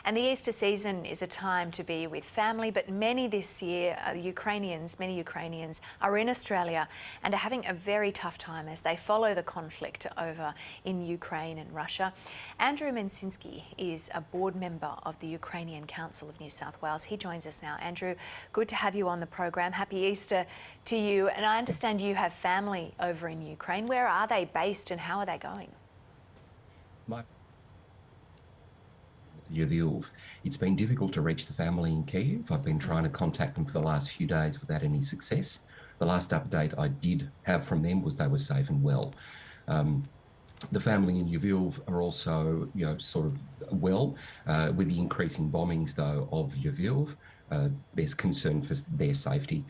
And the Easter season is a time to be with family, but many this year, many Ukrainians are in Australia and are having a very tough time as they follow the conflict over in Ukraine and Russia. Andrew Mensinski is a board member of the Ukrainian Council of New South Wales. He joins us now. Andrew, good to have you on the program. Happy Easter to you. And I understand you have family over in Ukraine. Where are they based and how are they going? Lviv. It's been difficult to reach the family in Kiev. I've been trying to contact them for the last few days without any success. The last update I did have from them was they were safe and well. The family in Lviv are also, sort of well. With the increasing bombings, though, of Lviv, there's concern for their safety.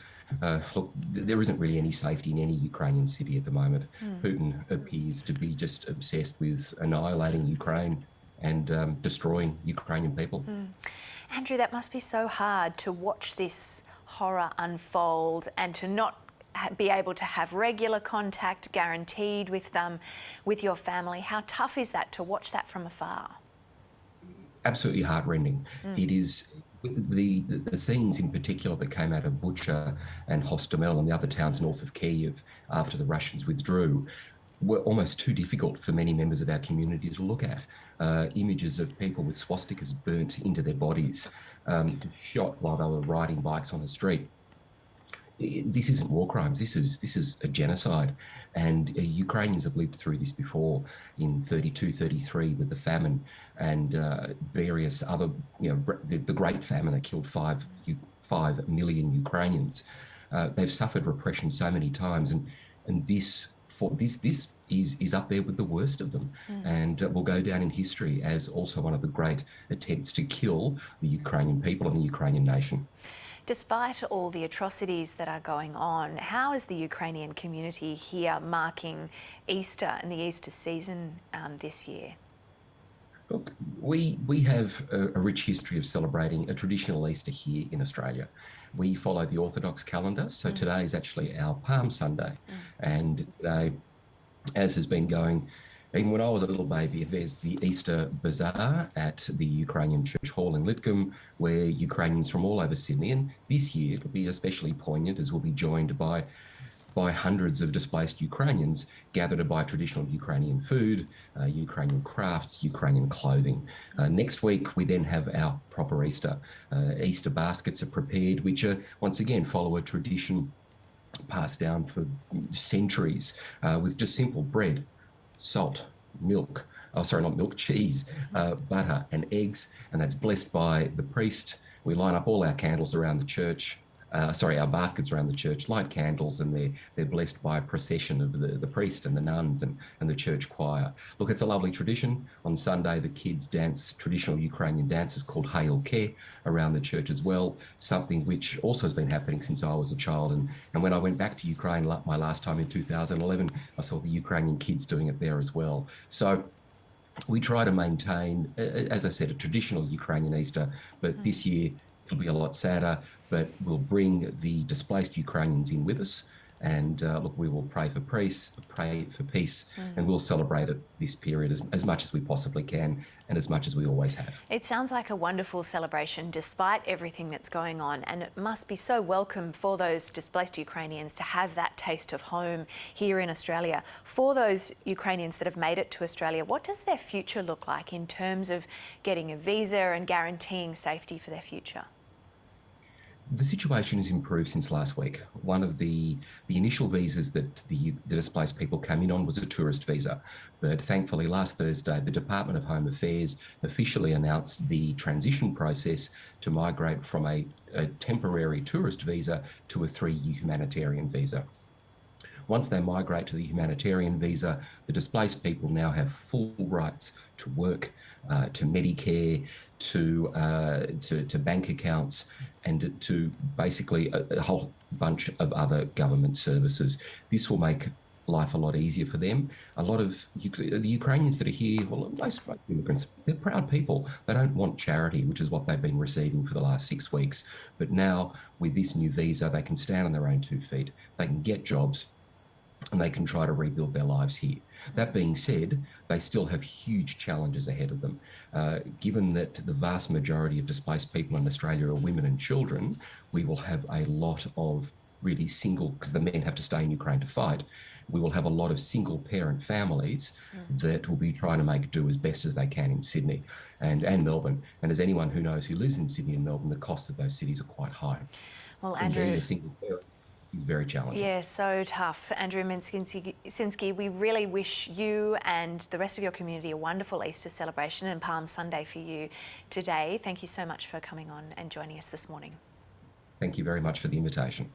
Look, there isn't really any safety in any Ukrainian city at the moment. Putin appears to be just obsessed with annihilating Ukraine and destroying Ukrainian people. Andrew, that must be so hard to watch this horror unfold and to not be able to have regular contact guaranteed with your family. How tough is that to watch that from afar? Absolutely heartrending. It is the scenes in particular that came out of Bucha and Hostomel and the other towns north of Kiev after the Russians withdrew were almost too difficult for many members of our community to look at. Images of people with swastikas burnt into their bodies, shot while they were riding bikes on the street. This isn't war crimes. This is a genocide, and Ukrainians have lived through this before in 32, 33 with the famine and various other, the Great Famine that killed 5 million Ukrainians. They've suffered repression so many times, and this is up there with the worst of them, and will go down in history as also one of the great attempts to kill the Ukrainian people and the Ukrainian nation. Despite all the atrocities that are going on, how is the Ukrainian community here marking Easter and the Easter season this year? Look, we have a rich history of celebrating a traditional Easter here in Australia. We follow the Orthodox calendar, so today is actually our Palm Sunday, and as has been going, even when I was a little baby, there's the Easter Bazaar at the Ukrainian Church Hall in Lidcombe, where Ukrainians from all over Sydney, and this year it'll be especially poignant as we'll be joined by hundreds of displaced Ukrainians gathered to buy traditional Ukrainian food, Ukrainian crafts, Ukrainian clothing. Next week, we then have our proper Easter. Easter baskets are prepared, which are, once again, follow a tradition passed down for centuries with just simple bread, salt, milk, cheese, butter and eggs, and that's blessed by the priest. We line up all our candles around the church, our baskets around the church, light candles, and they're blessed by a procession of the priest and the nuns and the church choir. Look, it's a lovely tradition. On Sunday, the kids dance traditional Ukrainian dances called Hail Ke around the church as well, something which also has been happening since I was a child. And when I went back to Ukraine my last time in 2011, I saw the Ukrainian kids doing it there as well. So we try to maintain, as I said, a traditional Ukrainian Easter, but this year it'll be a lot sadder, but we'll bring the displaced Ukrainians in with us. And look, we will pray for peace, and we'll celebrate it this period as much as we possibly can and as much as we always have. It sounds like a wonderful celebration despite everything that's going on, and it must be so welcome for those displaced Ukrainians to have that taste of home here in Australia. For those Ukrainians that have made it to Australia, what does their future look like in terms of getting a visa and guaranteeing safety for their future? The situation has improved since last week. One of the initial visas that the displaced people came in on was a tourist visa. But thankfully, last Thursday, the Department of Home Affairs officially announced the transition process to migrate from a temporary tourist visa to a 3-year humanitarian visa. Once they migrate to the humanitarian visa, the displaced people now have full rights to work, to Medicare, to bank accounts, and to basically a whole bunch of other government services. This will make life a lot easier for them. A lot of the Ukrainians that are here, well, most immigrants, they're proud people. They don't want charity, which is what they've been receiving for the last 6 weeks. But now, with this new visa, they can stand on their own 2 feet. They can get jobs. and they can try to rebuild their lives here. That being said, they still have huge challenges ahead of them. Given that the vast majority of displaced people in Australia are women and children, we will have a lot of really single, because the men have to stay in Ukraine to fight, we will have a lot of single parent families that will be trying to make do as best as they can in Sydney and Melbourne. And as anyone who knows who lives in Sydney and Melbourne, the costs of those cities are quite high. Well, And Andrew, being a single parent is very challenging. yeah, so tough. Andrew Minckinski, we really wish you and the rest of your community a wonderful Easter celebration and Palm Sunday for you today. Thank you so much for coming on and joining us this morning. Thank you very much for the invitation.